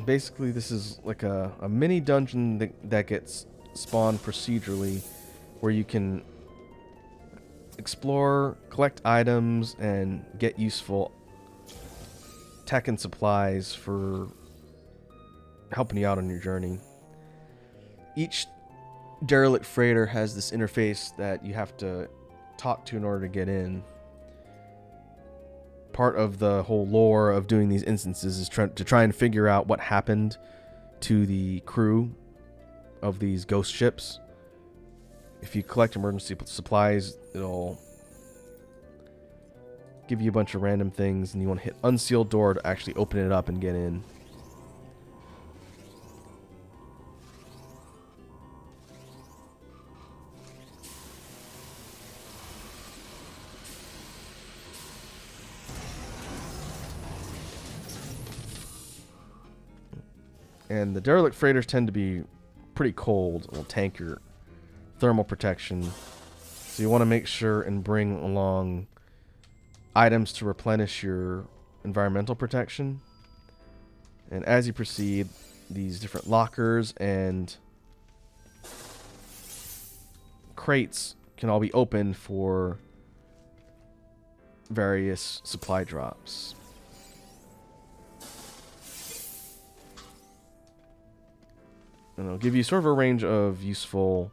Basically, this is like a mini dungeon that gets spawned procedurally, where you can explore, collect items, and get useful tech and supplies for helping you out on your journey. Each derelict freighter has this interface that you have to talk to in order to get in. Part of the whole lore of doing these instances is to try and figure out what happened to the crew of these ghost ships. If you collect emergency supplies, it'll give you a bunch of random things, and you want to hit unsealed door to actually open it up and get in. And the derelict freighters tend to be pretty cold. It'll tank your thermal protection. So you want to make sure and bring along items to replenish your environmental protection. And as you proceed, these different lockers and crates can all be opened for various supply drops. And it'll give you sort of a range of useful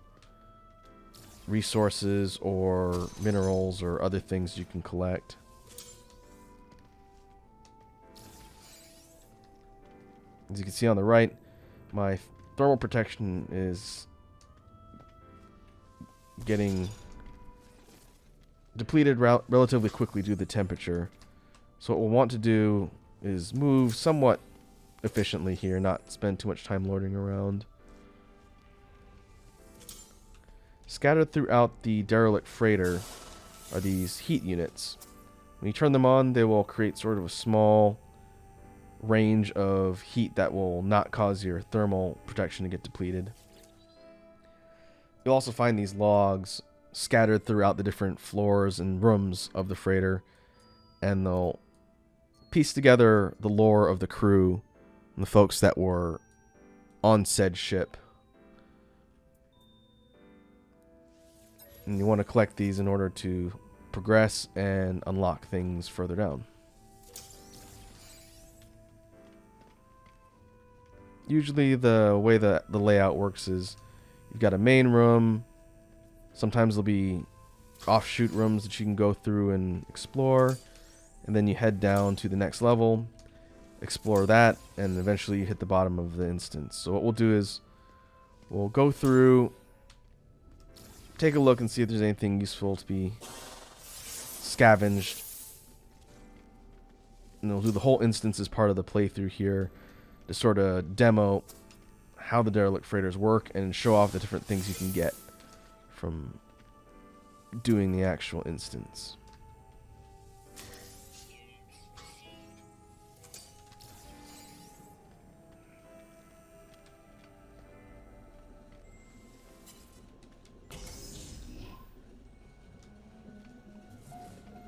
resources or minerals or other things you can collect. As you can see on the right, my thermal protection is getting depleted relatively quickly due to the temperature. So what we'll want to do is move somewhat efficiently here, not spend too much time loitering around. Scattered throughout the derelict freighter are these heat units. When you turn them on, they will create sort of a small range of heat that will not cause your thermal protection to get depleted. You'll also find these logs scattered throughout the different floors and rooms of the freighter, and they'll piece together the lore of the crew and the folks that were on said ship. And you want to collect these in order to progress and unlock things further down. Usually the way that the layout works is you've got a main room. Sometimes there'll be offshoot rooms that you can go through and explore. And then you head down to the next level, explore that, and eventually you hit the bottom of the instance. So what we'll do is we'll go through, take a look and see if there's anything useful to be scavenged. And we'll do the whole instance as part of the playthrough here to sort of demo how the derelict freighters work and show off the different things you can get from doing the actual instance.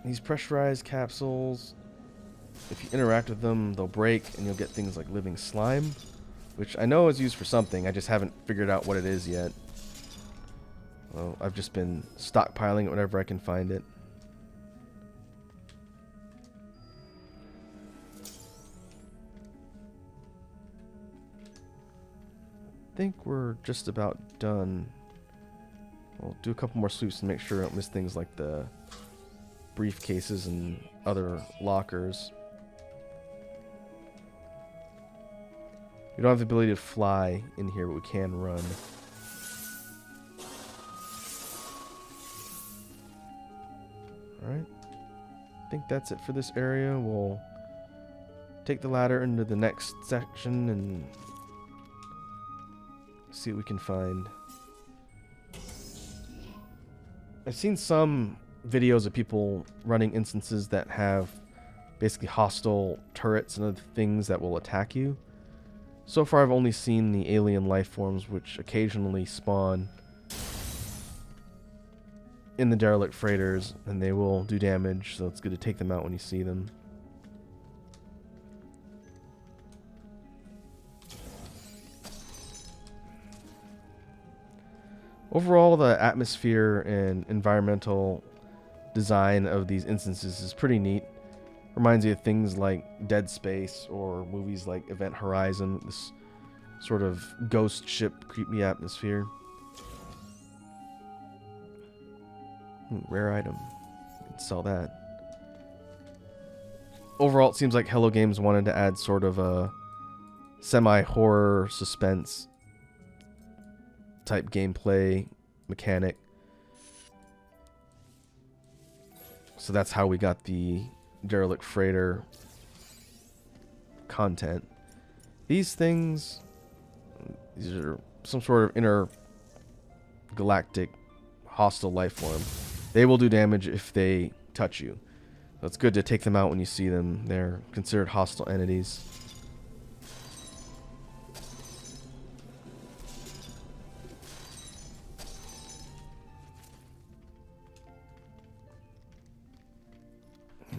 These pressurized capsules, if you interact with them, they'll break and you'll get things like living slime, which I know is used for something. I just haven't figured out what it is yet. Well, I've just been stockpiling it whenever I can find it. I think we're just about done. We'll do a couple more sweeps to make sure I don't miss things like the briefcases and other lockers. We don't have the ability to fly in here, but we can run. Alright. I think that's it for this area. We'll take the ladder into the next section and see what we can find. I've seen some videos of people running instances that have basically hostile turrets and other things that will attack you. So far I've only seen the alien life forms, which occasionally spawn in the derelict freighters, and they will do damage, so it's good to take them out when you see them. Overall, the atmosphere and environmental design of these instances is pretty neat. Reminds you of things like Dead Space or movies like Event Horizon, this sort of ghost ship creepy atmosphere. Rare item. Can sell that. Overall, it seems like Hello Games wanted to add sort of a semi-horror suspense type gameplay mechanic. So that's how we got the derelict freighter content. These things, these are some sort of intergalactic hostile life form. They will do damage if they touch you. So it's good to take them out when you see them. They're considered hostile entities.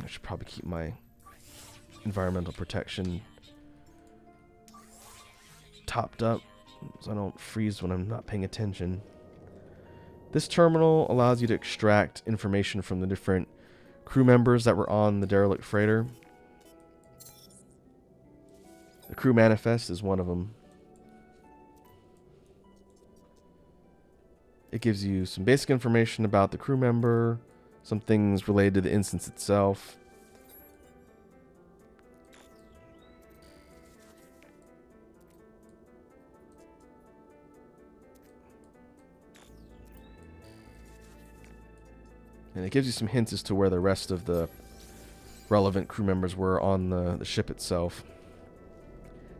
I should probably keep my environmental protection topped up so I don't freeze when I'm not paying attention. This terminal allows you to extract information from the different crew members that were on the derelict freighter. The crew manifest is one of them. It gives you some basic information about the crew member, some things related to the instance itself. And it gives you some hints as to where the rest of the relevant crew members were on the ship itself.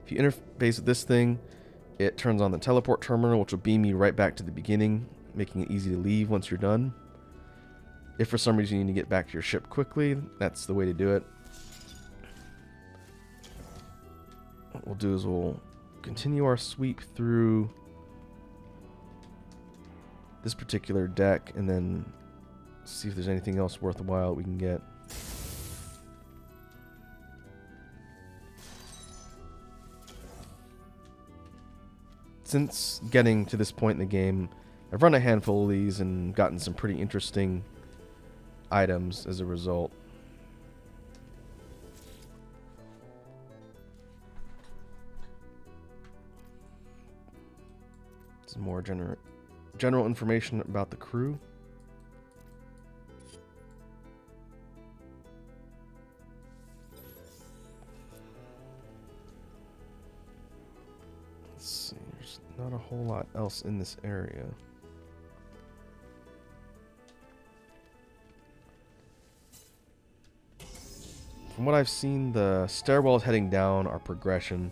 If you interface with this thing, it turns on the teleport terminal, which will beam you right back to the beginning, making it easy to leave once you're done. If for some reason you need to get back to your ship quickly, that's the way to do it. What we'll do is we'll continue our sweep through this particular deck and then see if there's anything else worthwhile we can get. Since getting to this point in the game, I've run a handful of these and gotten some pretty interesting items as a result. Some more general information about the crew. Let's see, there's not a whole lot else in this area. From what I've seen, the stairwells heading down are progression.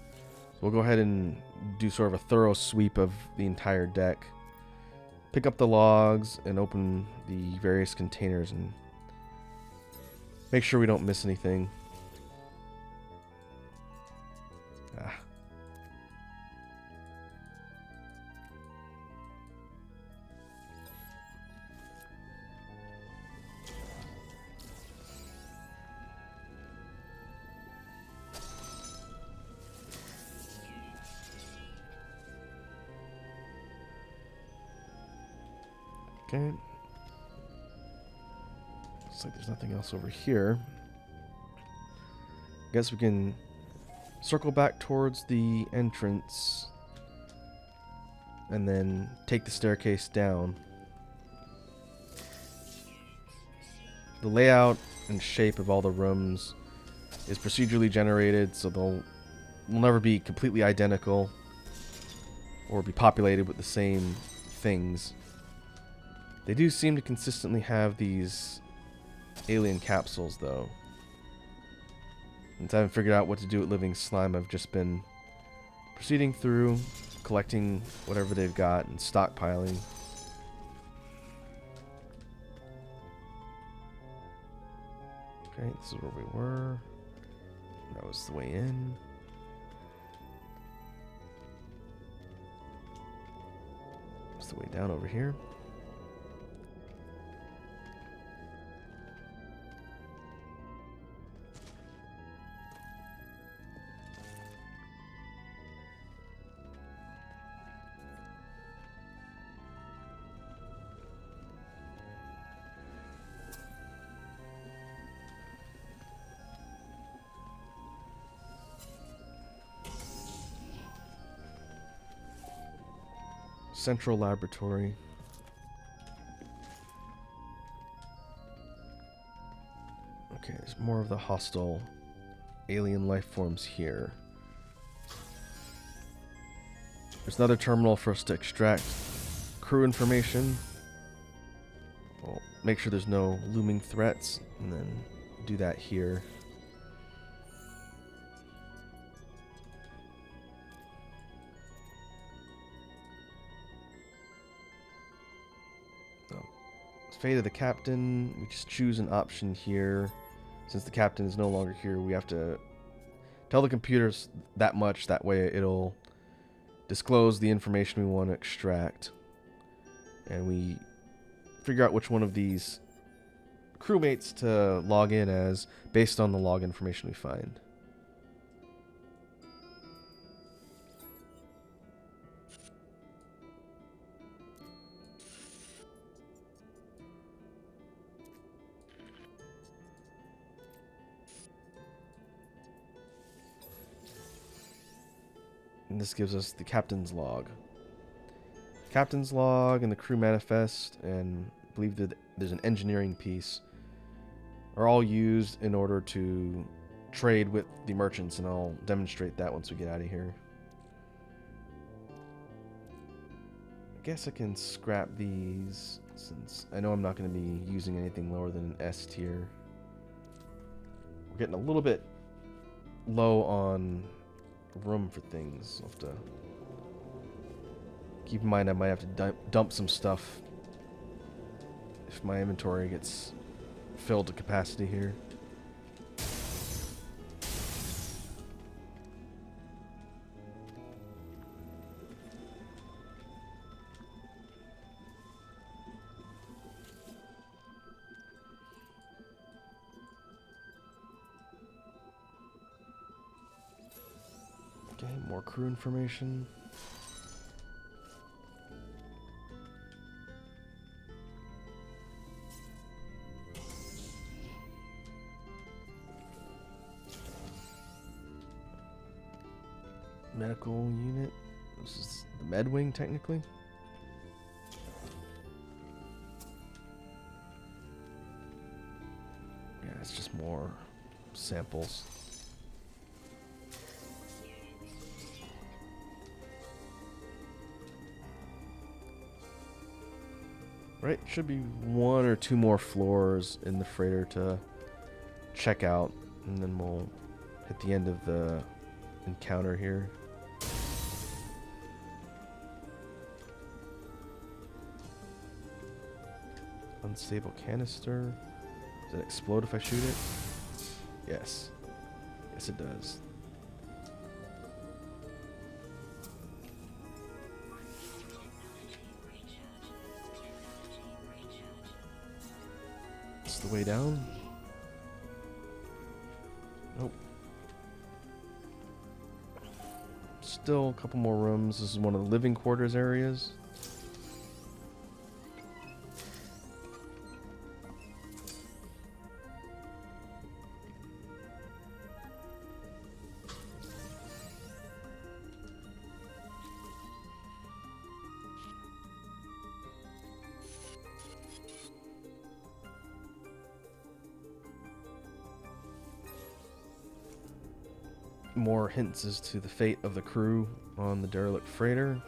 So we'll go ahead and do sort of a thorough sweep of the entire deck. Pick up the logs and open the various containers and make sure we don't miss anything. Okay. Looks like there's nothing else over here. Guess we can circle back towards the entrance and then take the staircase down. The layout and shape of all the rooms is procedurally generated, so they'll will never be completely identical or be populated with the same things. They do seem to consistently have these alien capsules, though. Since I haven't figured out what to do with living slime, I've just been proceeding through, collecting whatever they've got, and stockpiling. Okay, this is where we were. That was the way in. That's the way down over here. central laboratory. Okay, there's more of the hostile alien life forms here. There's another terminal for us to extract crew information. We'll make sure there's no looming threats, and then do that here. So, fate of the captain. We just choose an option here. Since the captain is no longer here, we have to tell the computers that much. That way it'll disclose the information we want to extract. And we figure out which one of these crewmates to log in as based on the log information we find. And this gives us the captain's log. Captain's log and the crew manifest, and I believe that there's an engineering piece, are all used in order to trade with the merchants, and I'll demonstrate that once we get out of here. I guess I can scrap these, since I know I'm not going to be using anything lower than an S tier. We're getting a little bit low on room for things. I'll have to keep in mind I might have to dump some stuff if my inventory gets filled to capacity here. Okay, more crew information. Medical unit. This is the med wing, technically. Yeah, it's just more samples. Right, should be one or two more floors in the freighter to check out, and then we'll hit the end of the encounter here. Unstable canister. Does it explode if I shoot it? Yes. Yes, it does. It's the way down. Nope. Still a couple more rooms. This is one of the living quarters areas. More hints as to the fate of the crew on the derelict freighter.